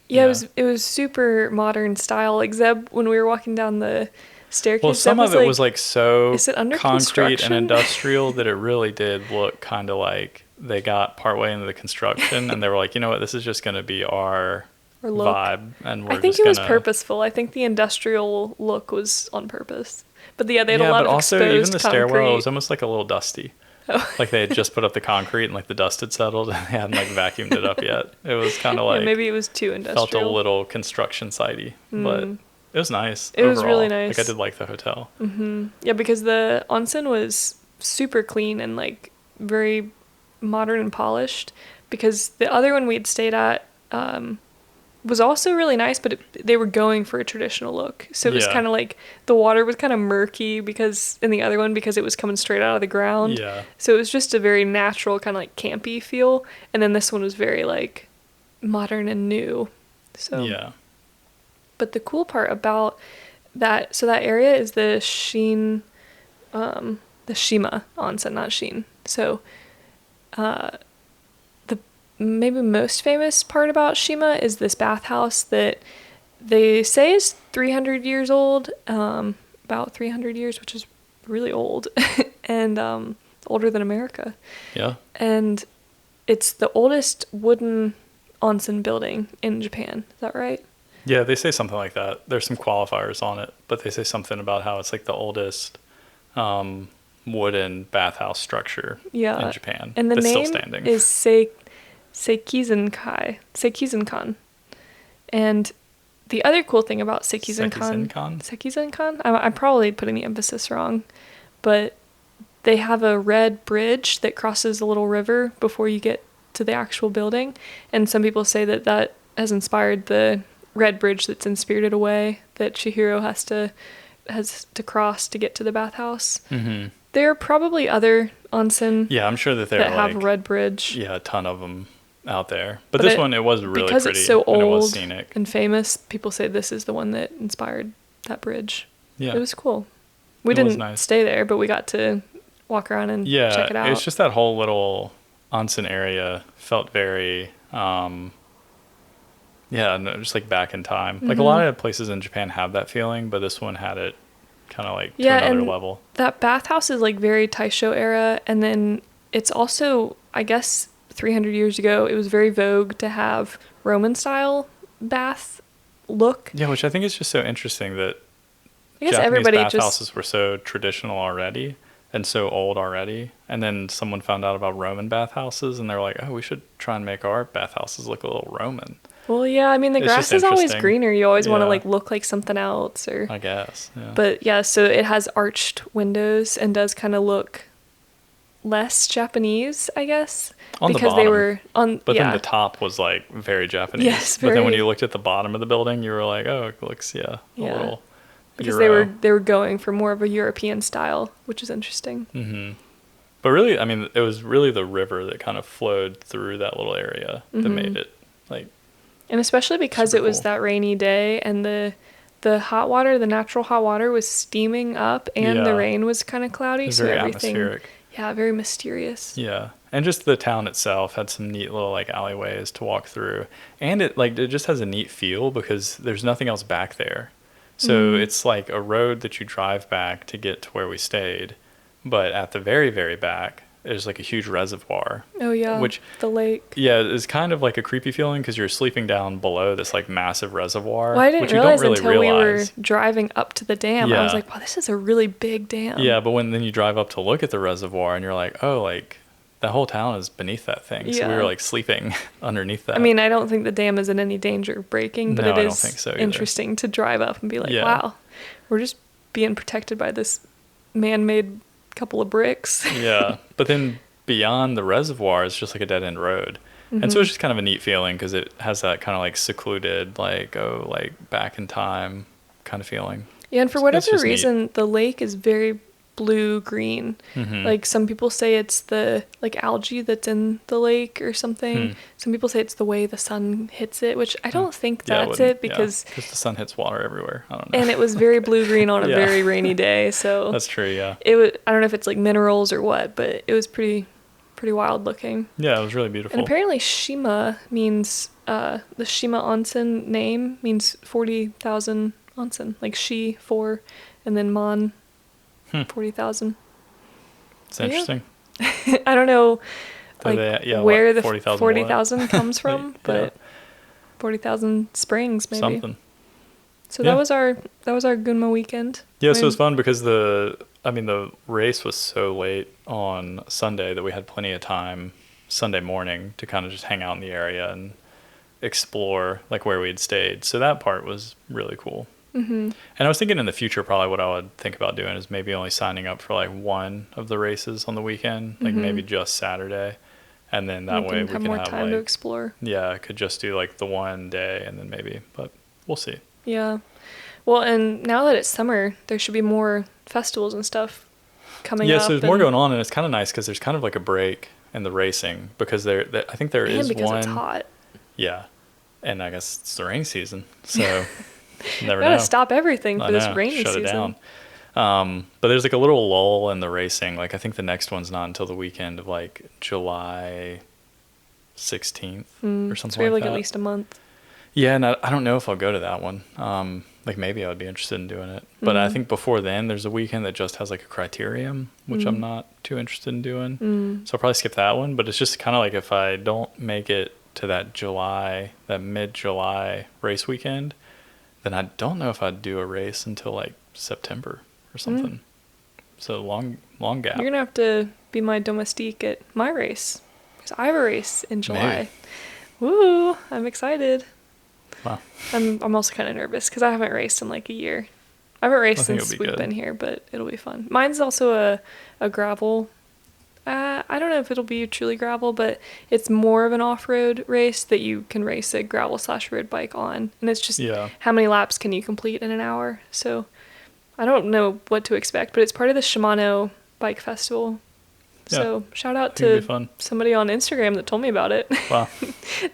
Yeah, it was super modern style. Like Zeb, when we were walking down the staircase. Well, some of it was like so is it under concrete and industrial that it really did look kind of like they got partway into the construction and they were like, you know what, this is just going to be our vibe, and I think it was purposeful. I think the industrial look was on purpose. But yeah, they had a lot of exposed also even the concrete. Stairwell was almost like a little dusty. Oh. Like they had just put up the concrete and like the dust had settled and they hadn't like vacuumed it up yet. It was kind of like maybe it was too industrial. Felt a little construction sitey, but it was nice. It was really nice. Like I did like the hotel. Mm-hmm. Yeah, because the onsen was super clean and like very modern and polished. Because the other one we'd stayed at was also really nice, but they were going for a traditional look. So it was kind of like the water was kind of murky because in the other one because it was coming straight out of the ground. Yeah. So it was just a very natural kind of like campy feel, and then this one was very like modern and new. So yeah. But the cool part about that, so that area is the Shima Onsen, not Shin. So the maybe most famous part about Shima is this bathhouse that they say is 300 years old, about 300 years, which is really old, and older than America. Yeah. And it's the oldest wooden onsen building in Japan. Is that right? Yeah, they say something like that. There's some qualifiers on it, but they say something about how it's like the oldest wooden bathhouse structure in Japan. And the that's name still standing. is Sekizenkan. And the other cool thing about Sekizenkan, I'm probably putting the emphasis wrong, but they have a red bridge that crosses a little river before you get to the actual building. And some people say that has inspired the red bridge that's in Spirited Away that Chihiro has to cross to get to the bathhouse. Mm-hmm. There are probably other onsen. Yeah, I'm sure that have a red bridge. Yeah, a ton of them out there. But this one, it was really because pretty. Because it's so old and it was scenic and famous, people say this is the one that inspired that bridge. Yeah, it was cool. We didn't stay there, but we got to walk around and check it out. It's just that whole little onsen area felt very. Just like back in time. Mm-hmm. Like a lot of places in Japan have that feeling, but this one had it kind of like to another level. That bathhouse is like very Taisho era, and then it's also, I guess, 300 years ago, it was very vogue to have Roman style bath look. Yeah, which I think is just so interesting that I guess Japanese bathhouses were so traditional already and so old already, and then someone found out about Roman bathhouses, and they were like, oh, we should try and make our bathhouses look a little Roman. Well, yeah, I mean, the grass is always greener. You always want to like look like something else, or I guess. Yeah. But yeah, so it has arched windows and does kind of look less Japanese, I guess. On the because bottom. they were on. But yeah. then the top was like very Japanese. Yes, But then when very- you looked at the bottom of the building, you were like, oh, it looks, a little because Euro. they were going for more of a European style, which is interesting. Mm-hmm. But really, I mean, it was really the river that kind of flowed through that little area that made it like. And especially because Super it was cool. that rainy day and the hot water, the natural hot water was steaming up and the Yeah. rain was kind of cloudy. It was So very everything, atmospheric. yeah, very mysterious. Yeah. And just the town itself had some neat little like alleyways to walk through. And it just has a neat feel because there's nothing else back there. So it's like a road that you drive back to get to where we stayed. But at the very, very back, there's like a huge reservoir. Oh yeah, Which- the lake. Yeah, it's kind of like a creepy feeling because you're sleeping down below this like massive reservoir. Well, I didn't which you realize don't really until we were realize. driving up to the dam. I was Yeah. like, wow, this is a really big dam. Yeah, but then you drive up to look at the reservoir and you're like, oh, like the whole town is beneath that thing. So we Yeah. were like sleeping underneath that. I mean, I don't think the dam is in any danger of breaking, but No, it I don't is think so either. interesting to drive up and be like, Yeah. wow, we're just being protected by this man-made couple of bricks. Yeah, but then beyond the reservoir is just like a dead end road. And so it's just kind of a neat feeling because it has that kind of like secluded, like, oh, like back in time kind of feeling. Yeah, and for That's whatever just neat. reason, the lake is very blue-green. Mhm. Like, some people say it's the, like, algae that's in the lake or something. Some people say it's the way the sun hits it, which I don't think Yeah, that's wouldn't- it because... the sun hits water everywhere. I don't know. And it was very blue-green on a Yeah. very rainy day, so... That's true, yeah. It was, I don't know if it's, like, minerals or what, but it was pretty wild looking. Yeah, it was really beautiful. And apparently Shima means... the Shima Onsen name means 40,000 onsen. Like, shi, 4, and then mon, 40,000. It's interesting. I don't know So like they- yeah, where what, the 40,000 40,000 comes from, Yeah. but 40,000 springs maybe. Something. So Yeah. that was our Gunma weekend. Yeah, I so it mean, was fun because the race was so late on Sunday that we had plenty of time Sunday morning to kind of just hang out in the area and explore like where we had stayed. So that part was really cool. Mm-hmm. And I was thinking in the future, probably what I would think about doing is maybe only signing up for like one of the races on the weekend, like maybe just Saturday. And then that way we have can more have time to like, explore. yeah, I could just do like the one day and then maybe, but we'll see. Yeah. Well, and now that it's summer, there should be more festivals and stuff coming up. Yeah, so there's more going on, and it's kind of nice because there's kind of like a break in the racing because I think there is And because one. it's hot. Yeah, and I guess it's the rainy season, so never Gotta know. stop everything I for this know, rainy shut season. it down. But there's like a little lull in the racing. Like I think the next one's not until the weekend of like July 16th or something So we have like that. at least a month. Yeah, and I don't know if I'll go to that one. Like maybe I would be interested in doing it. But I think before then there's a weekend that just has like a criterium, which I'm not too interested in doing. So I'll probably skip that one. But it's just kind of like if I don't make it to that mid-July race weekend, then I don't know if I'd do a race until like September or something. So long gap. You're gonna have to be my domestique at my race because I have a race in July. Woo! I'm excited. Wow. I'm also kind of nervous because I haven't raced in like a year. I haven't raced think since it'll be we've good. been here, but it'll be fun. Mine's also a gravel. I don't know if it'll be truly gravel, but it's more of an off-road race that you can race a gravel/road bike on, and it's just how many laps can you complete in an hour. So I don't know what to expect, but it's part of the Shimano Bike Festival. Yeah. So shout out Think it'll be to fun. somebody on Instagram that told me about it. Wow.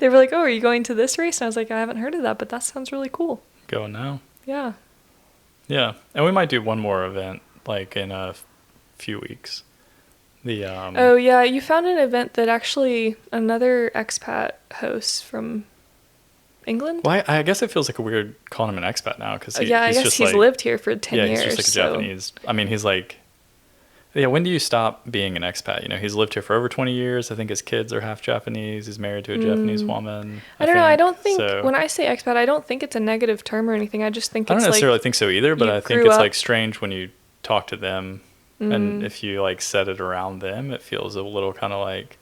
They were like, "Oh, are you going to this race?" And I was like, "I haven't heard of that, but that sounds really cool." Going now. Yeah. Yeah. And we might do one more event like in a few weeks. Oh yeah, you found an event that actually another expat hosts from England. Well, I guess it feels like a weird calling him an expat now because I guess just he's like, lived here for 10 years. Yeah, he's just like a so- Japanese. I mean, he's like, yeah. When do you stop being an expat? You know, he's lived here for over 20 years. I think his kids are half Japanese. He's married to a Japanese woman. I don't know. I don't think so. when I say expat, I don't think it's a negative term or anything. I just think I it's don't necessarily like think so either, but you I think grew it's up- like strange when you talk to them, and if you like set it around them, it feels a little kind of like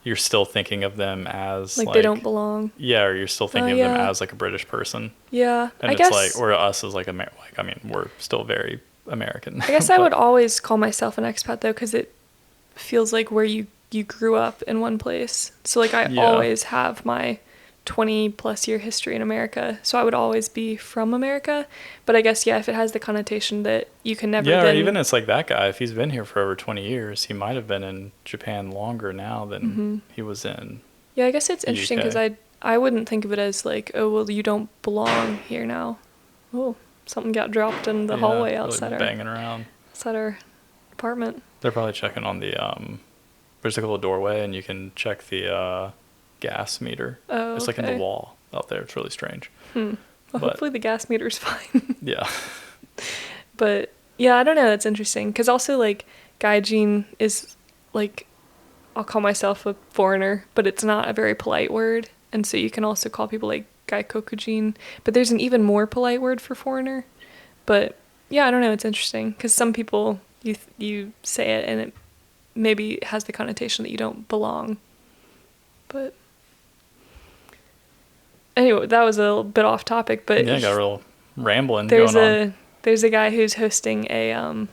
you're still thinking of them as like they don't belong. Yeah, or you're still thinking of them yeah. as like a British person. Yeah, And I it's guess like, or us as like, I mean, we're still very American. I guess I would always call myself an expat though, because it feels like where you grew up in one place. So like I always have my 20 plus year history in America, so I would always be from America. But I guess if it has the connotation that you can never or even it's like that guy, if he's been here for over 20 years, he might have been in Japan longer now than he was in I guess it's interesting because I wouldn't think of it as like, oh well, you don't belong here now. Oh, something got dropped in the hallway outside really banging around outside our apartment. They're probably checking on the there's like a little doorway and you can check the gas meter. Oh, it's like in the wall out there. It's really strange. Well, hopefully the gas meter's fine. Yeah. But I don't know. That's interesting because also like gaijin is like, I'll call myself a foreigner, but it's not a very polite word, and so you can also call people like gaikokujin. But there's an even more polite word for foreigner. But I don't know. It's interesting because some people you say it and it maybe has the connotation that you don't belong. But anyway, that was a little bit off topic, but got a real rambling going on. There's a guy who's hosting a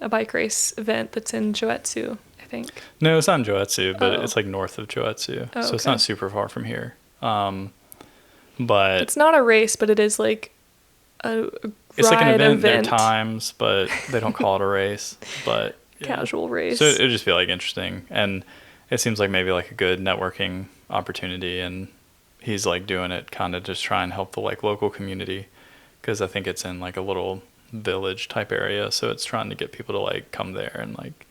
bike race event that's in Joetsu, I think. No, it's not in Joetsu, but it's like north of Joetsu, so it's not super far from here. But it's not a race, but it is like it's like an event. There are times, but they don't call it a race. But casual race. So it would just be like interesting, and it seems like maybe like a good networking opportunity, and he's like doing it kind of just try and help the like local community, because I think it's in like a little village type area, so it's trying to get people to like come there and like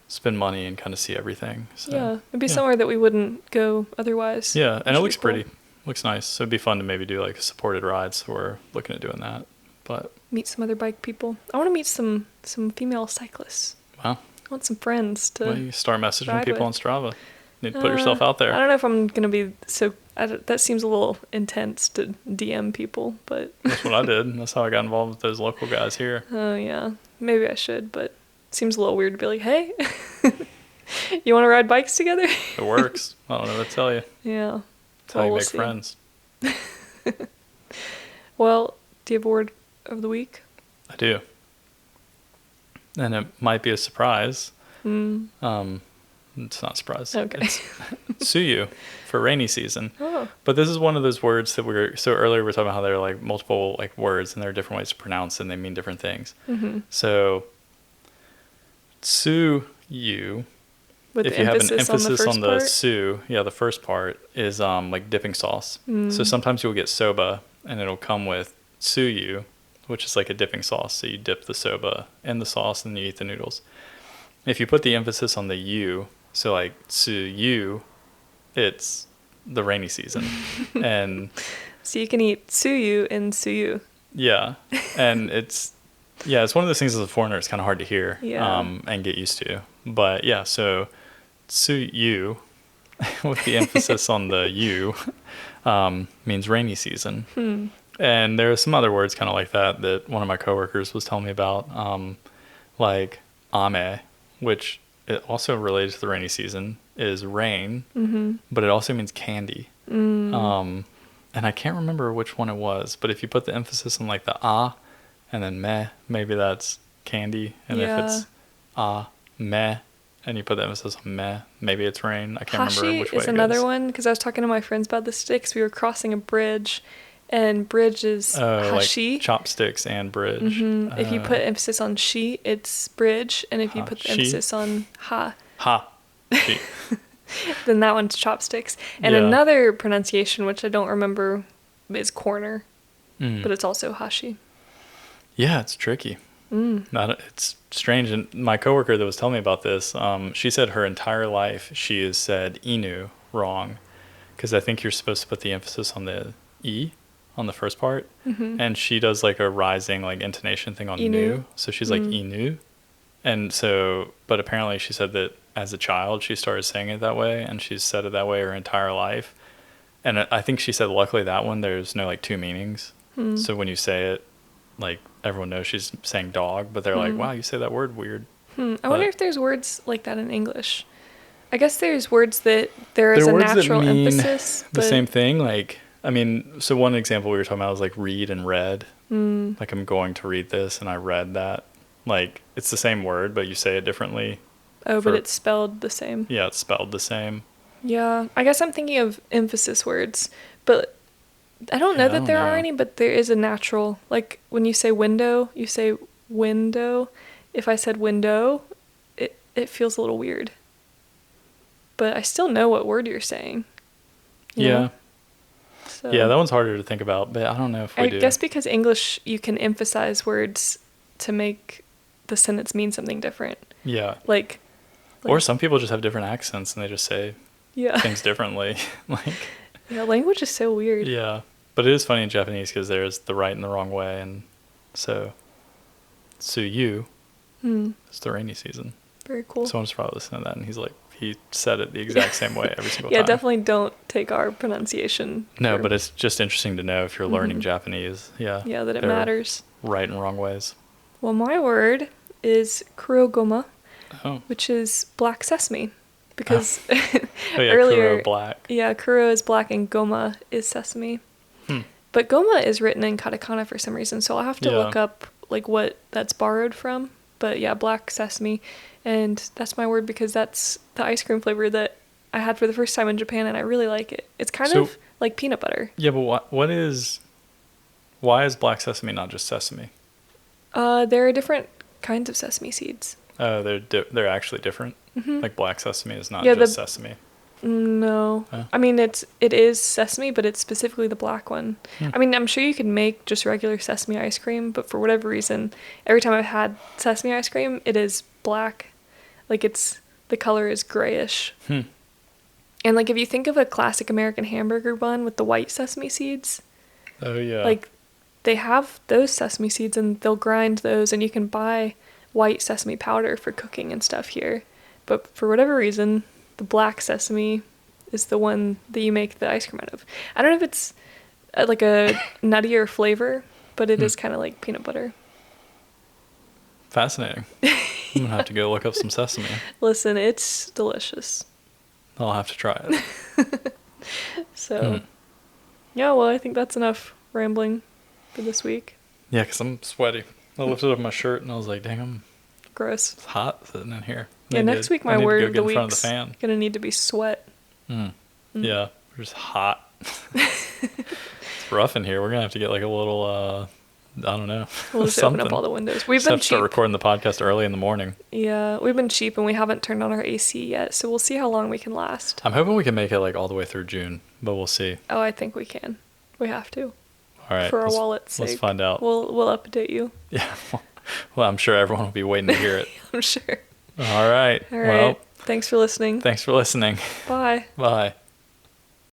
spend money and kind of see everything. So it'd be somewhere that we wouldn't go otherwise. And it looks pretty. Looks nice. So it'd be fun to maybe do like a supported ride. So we're looking at doing that. But meet some other bike people. I want to meet some female cyclists. Wow. I want some friends to. Well, you start messaging people on Strava. You need to put yourself out there. I don't know if I'm gonna be so. That seems a little intense to DM people, but that's what I did. That's how I got involved with those local guys here. Oh yeah, maybe I should, but it seems a little weird to be like, hey, you want to ride bikes together? It works. I don't know what to tell you. Yeah. That's how you make friends. Well, do you have a word of the week? I do. And it might be a surprise. It's not a surprise. Okay. It's Tsuyu for rainy season. Oh. But this is one of those words that so earlier we were talking about how there are like multiple like words and there are different ways to pronounce and they mean different things. Mm-hmm. So Tsuyu, if you have an emphasis on the su, the first part is like dipping sauce. So sometimes you'll get soba and it'll come with tsuyu, which is like a dipping sauce. So you dip the soba in the sauce and you eat the noodles. If you put the emphasis on the yu, so like tsuyu, it's the rainy season. And so you can eat tsuyu in tsuyu. Yeah. And it's one of those things as a foreigner it's kind of hard to hear and get used to. But so Tsuyu, with the emphasis on the yu, means rainy season. And there are some other words kind of like that one of my coworkers was telling me about, like ame, which it also related to the rainy season, is rain, but it also means candy. And I can't remember which one it was, but if you put the emphasis on like the and then meh, maybe that's candy. And if it's meh, and you put the emphasis on meh, maybe it's rain. I can't remember which way it goes. Hashi is another one, because I was talking to my friends about the sticks. We were crossing a bridge, and bridge is hashi. Like chopsticks and bridge. If you put emphasis on shi, it's bridge. And if you put the emphasis on shi, then that one's chopsticks. And another pronunciation, which I don't remember, is corner. But it's also hashi. Yeah, it's tricky. It's strange. And my coworker that was telling me about this, she said her entire life she has said inu wrong, because I think you're supposed to put the emphasis on the e on the first part, and she does like a rising like intonation thing on nu, so she's like inu, and so but apparently she said that as a child she started saying it that way, and she's said it that way her entire life, and I think she said luckily that one there's no like two meanings, so when you say it, like everyone knows she's saying dog, but they're like, wow, you say that word weird. I wonder if there's words like that in English. I guess there's words that there is a natural emphasis. The same thing. Like, I mean, so one example we were talking about was like read and read. Like I'm going to read this and I read that. Like it's the same word, but you say it differently Oh, but it's spelled the same. Yeah, it's spelled the same. Yeah, I guess I'm thinking of emphasis words, but I don't know that there are any, but there is a natural, like when you say window, you say window. If I said window, it feels a little weird. But I still know what word you're saying. You know? So, yeah, that one's harder to think about, but I don't know if we do. I guess because English, you can emphasize words to make the sentence mean something different. Yeah. Like or some people just have different accents and they just say things differently. Yeah, language is so weird. Yeah. But it is funny in Japanese because there's the right and the wrong way. And so, Tsuyu is the rainy season. Very cool. Someone's probably listening to that and he said it the exact same way every single time. Yeah, definitely don't take our pronunciation. No, but it's just interesting to know if you're learning Japanese. Yeah. Yeah, that it matters. Right and wrong ways. Well, my word is kurogoma, Oh. which is black sesame. Because earlier, kuro black. Yeah, kuro is black and goma is sesame. But goma is written in katakana for some reason, so I'll have to look up like what that's borrowed from. But yeah, black sesame. And that's my word because that's the ice cream flavor that I had for the first time in Japan, and I really like it. It's kind of like peanut butter. Yeah, but why is black sesame not just sesame? There are different kinds of sesame seeds. Oh, they're actually different? Mm-hmm. Like black sesame is not just sesame? No. Oh. I mean, it is sesame, but it's specifically the black one. I mean, I'm sure you could make just regular sesame ice cream, but for whatever reason, every time I've had sesame ice cream, it is black. Like the color is grayish. And like if you think of a classic American hamburger bun with the white sesame seeds. Oh yeah. Like they have those sesame seeds and they'll grind those and you can buy white sesame powder for cooking and stuff here. But for whatever reason, the black sesame is the one that you make the ice cream out of. I don't know if it's like a nuttier flavor, but it is kind of like peanut butter. Fascinating. I'm going to have to go look up some sesame. Listen, it's delicious. I'll have to try it. So, yeah, well, I think that's enough rambling for this week. Yeah, because I'm sweaty. I lifted up my shirt and I was like, dang, I'm gross. It's hot sitting in here. Yeah, next week my word of the week's going to need to be sweat. Yeah, it's hot. It's rough in here. We're going to have to get like a little... I don't know. We'll just open up all the windows. We've been cheap. Start recording the podcast early in the morning. Yeah, we've been cheap and we haven't turned on our AC yet, so we'll see how long we can last. I'm hoping we can make it like all the way through June, but we'll see. Oh, I think we can. We have to. All right. For our wallet's sake. Let's find out. We'll update you. Yeah. Well, I'm sure everyone will be waiting to hear it. I'm sure. All right. All right. Well, thanks for listening. Thanks for listening. Bye. Bye.